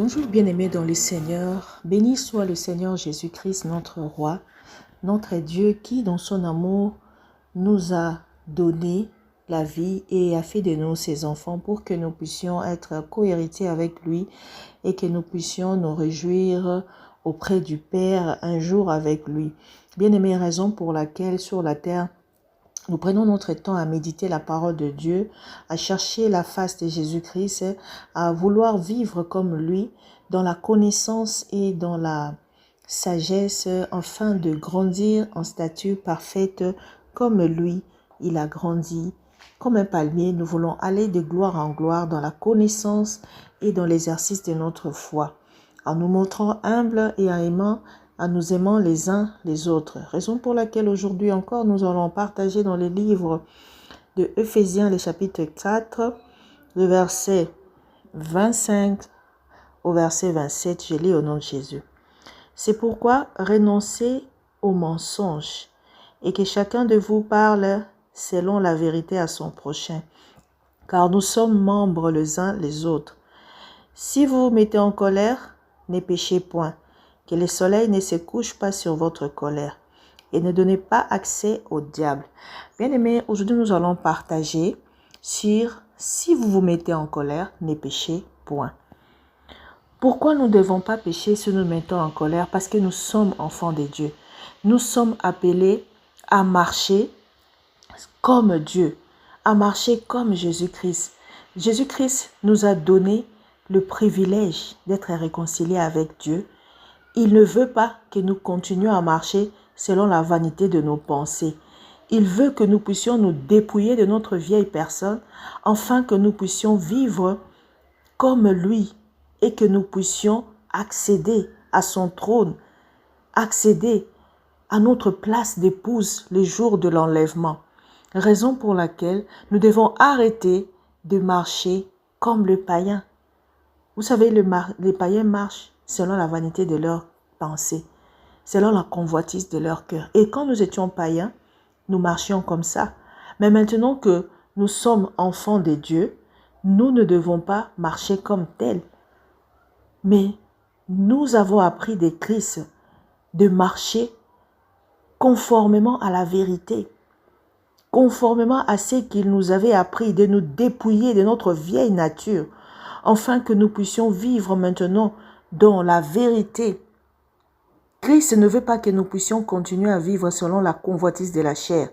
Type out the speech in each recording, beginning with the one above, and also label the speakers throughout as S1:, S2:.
S1: Bonjour bien-aimés dans le Seigneur, béni soit le Seigneur Jésus-Christ, notre Roi, notre Dieu qui dans son amour nous a donné la vie et a fait de nous ses enfants pour que nous puissions être cohéritiers avec lui et que nous puissions nous réjouir auprès du Père un jour avec lui. Bien-aimés, raison pour laquelle sur la terre, nous prenons notre temps à méditer la parole de Dieu, à chercher la face de Jésus-Christ, à vouloir vivre comme lui, dans la connaissance et dans la sagesse, afin de grandir en stature parfaite comme lui, il a grandi. Comme un palmier, nous voulons aller de gloire en gloire dans la connaissance et dans l'exercice de notre foi, en nous montrant humbles et en nous aimant les uns les autres. Raison pour laquelle aujourd'hui encore nous allons partager dans le livre de Ephésiens, le chapitre 4, le verset 25 au verset 27. Je lis au nom de Jésus. C'est pourquoi renoncez aux mensonges et que chacun de vous parle selon la vérité à son prochain, car nous sommes membres les uns les autres. Si vous vous mettez en colère, ne péchez point. Que le soleil ne se couche pas sur votre colère et ne donnez pas accès au diable. Bien-aimés, aujourd'hui nous allons partager sur si vous vous mettez en colère, ne péchez point. Pourquoi nous ne devons pas pécher si nous nous mettons en colère? Parce que nous sommes enfants de Dieu. Nous sommes appelés à marcher comme Dieu, à marcher comme Jésus-Christ. Jésus-Christ nous a donné le privilège d'être réconciliés avec Dieu. Il ne veut pas que nous continuions à marcher selon la vanité de nos pensées. Il veut que nous puissions nous dépouiller de notre vieille personne, afin que nous puissions vivre comme lui et que nous puissions accéder à son trône, accéder à notre place d'épouse le jour de l'enlèvement. Raison pour laquelle nous devons arrêter de marcher comme le païen. Vous savez, les païens marchent selon la vanité de leurs pensées, selon la convoitise de leur cœur. Et quand nous étions païens, nous marchions comme ça. Mais maintenant que nous sommes enfants de Dieu, nous ne devons pas marcher comme tels. Mais nous avons appris de Christ de marcher conformément à la vérité, conformément à ce qu'il nous avait appris, de nous dépouiller de notre vieille nature, afin que nous puissions vivre maintenant dans la vérité. Christ ne veut pas que nous puissions continuer à vivre selon la convoitise de la chair,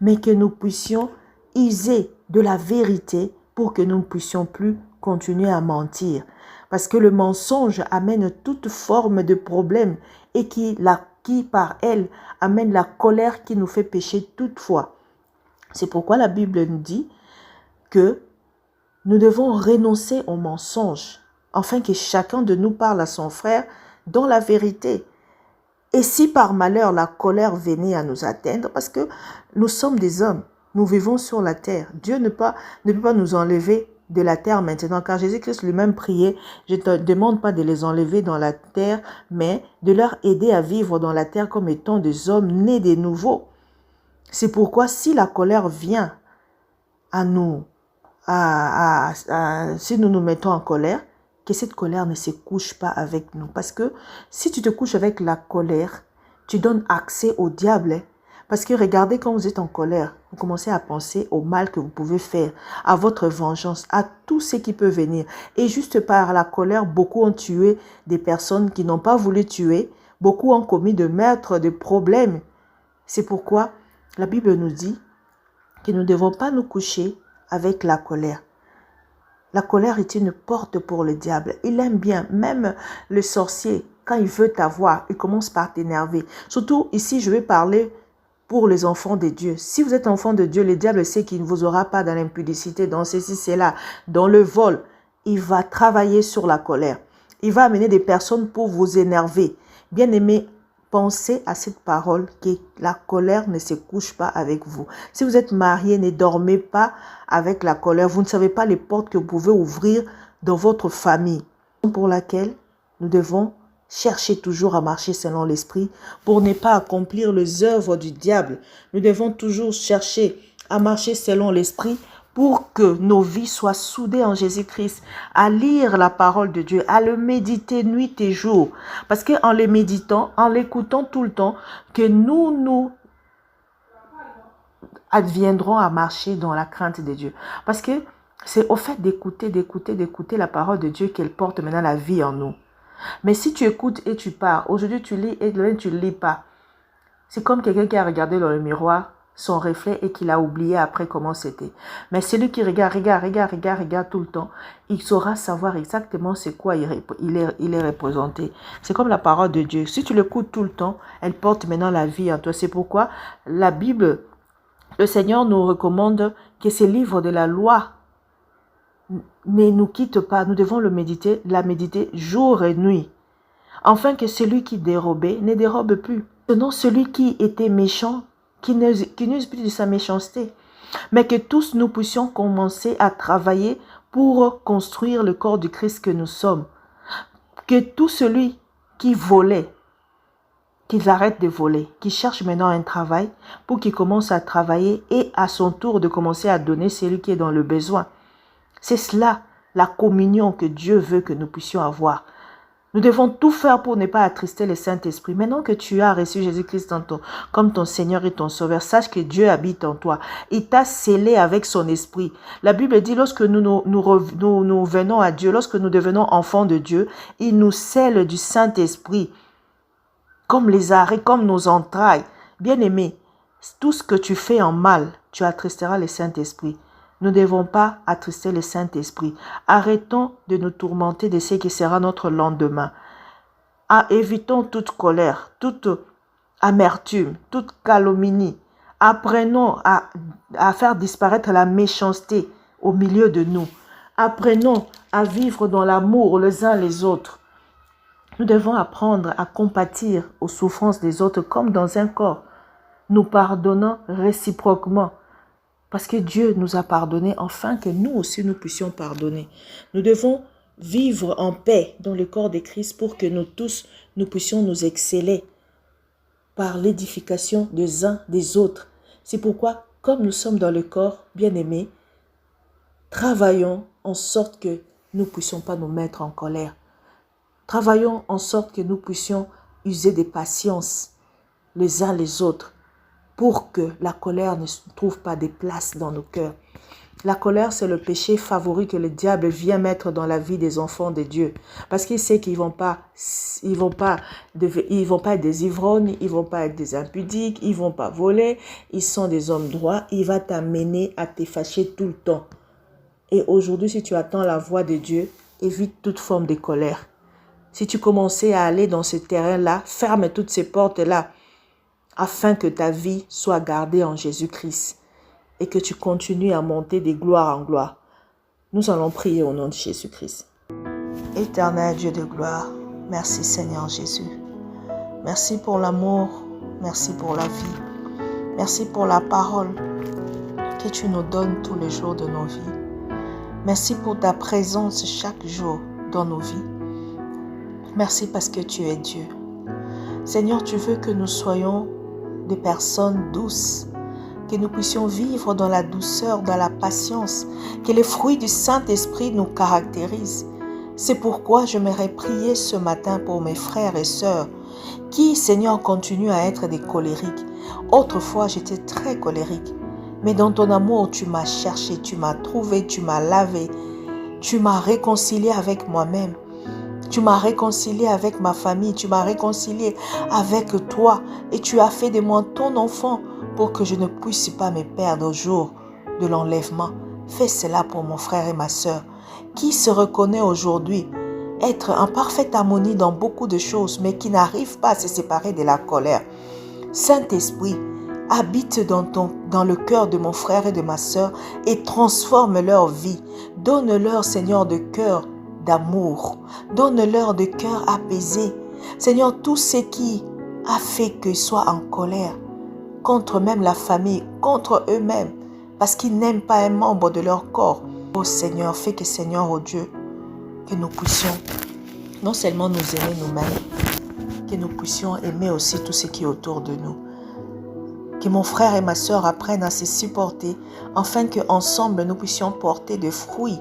S1: mais que nous puissions user de la vérité pour que nous ne puissions plus continuer à mentir. Parce que le mensonge amène toute forme de problème et qui par elle amène la colère qui nous fait pécher toutefois. C'est pourquoi la Bible nous dit que nous devons renoncer au mensonge, afin que chacun de nous parle à son frère dans la vérité. Et si par malheur la colère venait à nous atteindre, parce que nous sommes des hommes, nous vivons sur la terre. Dieu ne peut pas nous enlever de la terre maintenant, car Jésus-Christ lui-même priait, je ne te demande pas de les enlever dans la terre, mais de leur aider à vivre dans la terre comme étant des hommes nés de nouveau. C'est pourquoi si la colère vient à nous, si nous nous mettons en colère, que cette colère ne se couche pas avec nous. Parce que si tu te couches avec la colère, tu donnes accès au diable. Parce que regardez, quand vous êtes en colère, vous commencez à penser au mal que vous pouvez faire, à votre vengeance, à tout ce qui peut venir. Et juste par la colère, beaucoup ont tué des personnes qui n'ont pas voulu tuer. Beaucoup ont commis de meurtres, de problèmes. C'est pourquoi la Bible nous dit que nous ne devons pas nous coucher avec la colère. La colère est une porte pour le diable. Il aime bien, même le sorcier, quand il veut t'avoir, il commence par t'énerver. Surtout ici, je vais parler pour les enfants de Dieu. Si vous êtes enfant de Dieu, le diable sait qu'il ne vous aura pas dans l'impudicité, dans ceci, cela, dans le vol. Il va travailler sur la colère. Il va amener des personnes pour vous énerver. Bien aimé, pensez à cette parole que la colère ne se couche pas avec vous. Si vous êtes marié, ne dormez pas avec la colère. Vous ne savez pas les portes que vous pouvez ouvrir dans votre famille. Pour laquelle nous devons chercher toujours à marcher selon l'esprit pour ne pas accomplir les œuvres du diable. Nous devons toujours chercher à marcher selon l'esprit pour que nos vies soient soudées en Jésus-Christ, à lire la parole de Dieu, à le méditer nuit et jour. Parce qu'en le méditant, en l'écoutant tout le temps, que nous adviendrons à marcher dans la crainte de Dieu. Parce que c'est au fait d'écouter la parole de Dieu qu'elle porte maintenant la vie en nous. Mais si tu écoutes et tu pars, aujourd'hui tu lis et demain tu ne lis pas, c'est comme quelqu'un qui a regardé dans le miroir son reflet et qu'il a oublié après comment c'était. Mais celui qui regarde tout le temps, il saura savoir exactement c'est quoi il est représenté. C'est comme la parole de Dieu. Si tu l'écoutes tout le temps, elle porte maintenant la vie en toi. C'est pourquoi la Bible, le Seigneur nous recommande que ces livres de la loi ne nous quittent pas. Nous devons la méditer jour et nuit, afin que celui qui dérobait ne dérobe plus. Sinon, celui qui était méchant, qui n'use plus de sa méchanceté, mais que tous nous puissions commencer à travailler pour construire le corps du Christ que nous sommes. Que tout celui qui volait, qu'ils arrêtent de voler, qu'ils cherchent maintenant un travail pour qu'ils commencent à travailler et à son tour de commencer à donner celui qui est dans le besoin. C'est cela, la communion que Dieu veut que nous puissions avoir. Nous devons tout faire pour ne pas attrister le Saint-Esprit. Maintenant que tu as reçu Jésus-Christ comme ton Seigneur et ton Sauveur, sache que Dieu habite en toi. Il t'a scellé avec son esprit. La Bible dit, lorsque nous venons à Dieu, lorsque nous devenons enfants de Dieu, il nous scelle du Saint-Esprit, comme les arrêts, comme nos entrailles. Bien-aimé, tout ce que tu fais en mal, tu attristeras le Saint-Esprit. Nous ne devons pas attrister le Saint-Esprit. Arrêtons de nous tourmenter de ce qui sera notre lendemain. Évitons toute colère, toute amertume, toute calomnie. Apprenons à faire disparaître la méchanceté au milieu de nous. Apprenons à vivre dans l'amour les uns les autres. Nous devons apprendre à compatir aux souffrances des autres comme dans un corps. Nous pardonnons réciproquement. Parce que Dieu nous a pardonné, afin que nous aussi nous puissions pardonner. Nous devons vivre en paix dans le corps de Christ pour que nous tous, nous puissions nous exceller par l'édification des uns des autres. C'est pourquoi, comme nous sommes dans le corps, bien-aimés, travaillons en sorte que nous ne puissions pas nous mettre en colère. Travaillons en sorte que nous puissions user de patience les uns les autres, pour que la colère ne trouve pas de place dans nos cœurs. La colère, c'est le péché favori que le diable vient mettre dans la vie des enfants de Dieu. Parce qu'il sait qu'ils vont pas être des ivrognes, ils vont pas être des impudiques, ils vont pas voler, ils sont des hommes droits. Il va t'amener à te fâcher tout le temps. Et aujourd'hui, si tu attends la voix de Dieu, évite toute forme de colère. Si tu commençais à aller dans ce terrain-là, ferme toutes ces portes-là, afin que ta vie soit gardée en Jésus-Christ et que tu continues à monter de gloire en gloire. Nous allons prier au nom de Jésus-Christ. Éternel Dieu de gloire, merci Seigneur Jésus. Merci pour l'amour, merci pour la vie, merci pour la parole que tu nous donnes tous les jours de nos vies. Merci pour ta présence chaque jour dans nos vies. Merci parce que tu es Dieu. Seigneur, tu veux que nous soyons des personnes douces, que nous puissions vivre dans la douceur, dans la patience, que les fruits du Saint-Esprit nous caractérisent. C'est pourquoi je m'aurais prié ce matin pour mes frères et sœurs qui, Seigneur, continuent à être des colériques. Autrefois, j'étais très colérique, mais dans ton amour, tu m'as cherché, tu m'as trouvé, tu m'as lavé, tu m'as réconcilié avec moi-même. Tu m'as réconcilié avec ma famille, tu m'as réconcilié avec toi et tu as fait de moi ton enfant pour que je ne puisse pas me perdre au jour de l'enlèvement. Fais cela pour mon frère et ma sœur qui se reconnaît aujourd'hui être en parfaite harmonie dans beaucoup de choses mais qui n'arrive pas à se séparer de la colère. Saint-Esprit, habite dans le cœur de mon frère et de ma sœur et transforme leur vie. Donne-leur, Seigneur, de cœur d'amour. Donne-leur de cœur apaisé. Seigneur, tout ce qui a fait qu'ils soient en colère contre même la famille, contre eux-mêmes, parce qu'ils n'aiment pas un membre de leur corps. Oh Seigneur, fais que Seigneur, oh Dieu, que nous puissions non seulement nous aimer nous-mêmes, que nous puissions aimer aussi tout ce qui est autour de nous. Que mon frère et ma sœur apprennent à se supporter, afin qu'ensemble nous puissions porter des fruits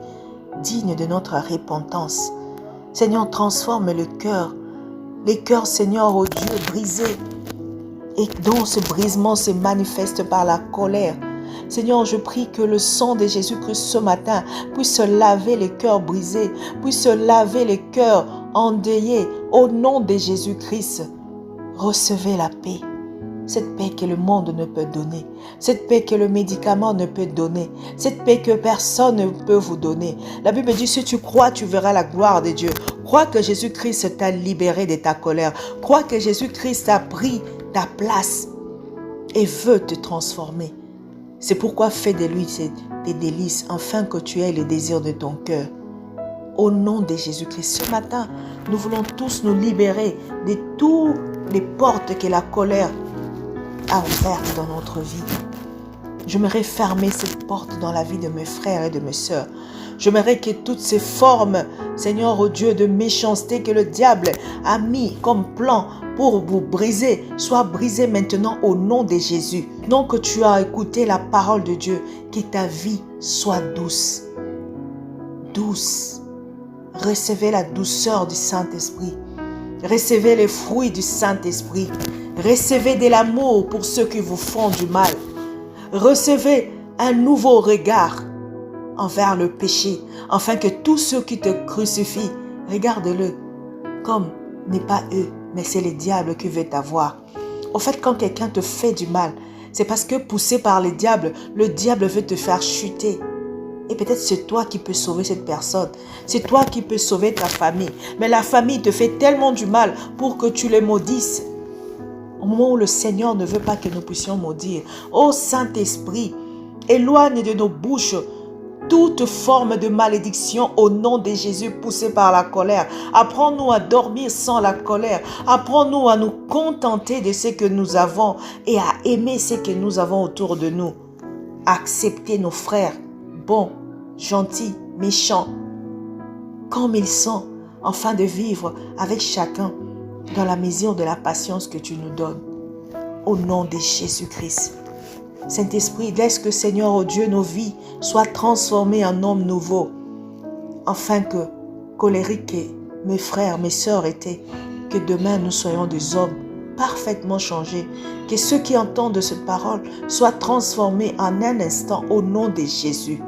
S1: dignes de notre repentance. Seigneur, transforme le cœur. Les cœurs, Seigneur, oh Dieu, brisés, et dont ce brisement se manifeste par la colère. Seigneur, je prie que le sang de Jésus-Christ ce matin puisse laver les cœurs brisés, puisse laver les cœurs endeuillés. Au nom de Jésus-Christ, recevez la paix. Cette paix que le monde ne peut donner, cette paix que le médicament ne peut donner, cette paix que personne ne peut vous donner. La Bible dit, si tu crois, tu verras la gloire de Dieu. Crois que Jésus-Christ t'a libéré de ta colère. Crois que Jésus-Christ a pris ta place et veut te transformer. C'est pourquoi fais de lui tes délices, afin que tu aies les désirs de ton cœur. Au nom de Jésus-Christ, ce matin, nous voulons tous nous libérer de toutes les portes que la colère a ouvertes dans notre vie. J'aimerais fermer cette porte dans la vie de mes frères et de mes sœurs. J'aimerais que toutes ces formes, Seigneur, oh Dieu, de méchanceté que le diable a mis comme plan pour vous briser, soient brisées maintenant au nom de Jésus. Non, que tu as écouté la parole de Dieu, que ta vie soit douce. Douce. Recevez la douceur du Saint-Esprit. Recevez les fruits du Saint-Esprit. Recevez de l'amour pour ceux qui vous font du mal. Recevez un nouveau regard envers le péché, afin que tous ceux qui te crucifient, regarde-le comme n'est pas eux, mais c'est le diable qui veut t'avoir. Au fait, quand quelqu'un te fait du mal, c'est parce que poussé par le diable veut te faire chuter. Et peut-être c'est toi qui peux sauver cette personne. C'est toi qui peux sauver ta famille. Mais la famille te fait tellement du mal pour que tu les maudisses. Au moment où le Seigneur ne veut pas que nous puissions maudire. Ô Saint-Esprit, éloigne de nos bouches toute forme de malédiction au nom de Jésus poussé par la colère. Apprends-nous à dormir sans la colère. Apprends-nous à nous contenter de ce que nous avons et à aimer ce que nous avons autour de nous. Accepter nos frères, bons, gentils, méchants, comme ils sont, afin de vivre avec chacun dans la mesure de la patience que tu nous donnes. Au nom de Jésus-Christ. Saint-Esprit, laisse que, Seigneur, oh Dieu, nos vies soient transformées en hommes nouveaux, afin que, colériques que mes frères, mes sœurs étaient, que demain nous soyons des hommes parfaitement changés, que ceux qui entendent cette parole soient transformés en un instant au nom de Jésus.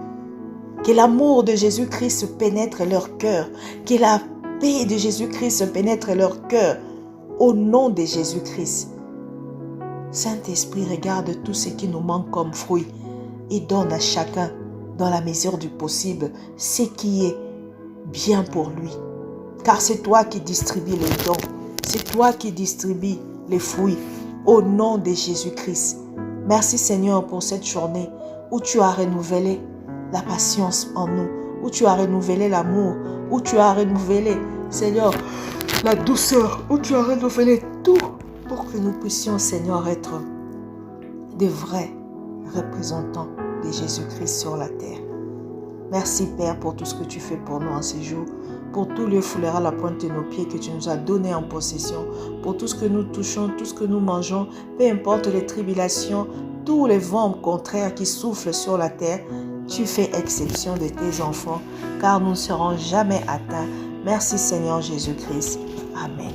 S1: Que l'amour de Jésus-Christ pénètre leur cœur, que la paix de Jésus-Christ pénètre leur cœur au nom de Jésus-Christ. Saint-Esprit, regarde tout ce qui nous manque comme fruit et donne à chacun, dans la mesure du possible, ce qui est bien pour lui. Car c'est toi qui distribues les dons, c'est toi qui distribues les fruits, au nom de Jésus-Christ. Merci Seigneur pour cette journée où tu as renouvelé la patience en nous, où tu as renouvelé l'amour, où tu as renouvelé, Seigneur, la douceur, où tu as renouvelé tout pour que nous puissions, Seigneur, être des vrais représentants de Jésus-Christ sur la terre. Merci, Père, pour tout ce que tu fais pour nous en ces jours, pour tout le foulard à la pointe de nos pieds que tu nous as donné en possession, pour tout ce que nous touchons, tout ce que nous mangeons, peu importe les tribulations, tous les vents contraires qui soufflent sur la terre, tu fais exception de tes enfants, car nous ne serons jamais atteints. Merci, Seigneur Jésus-Christ. Amen.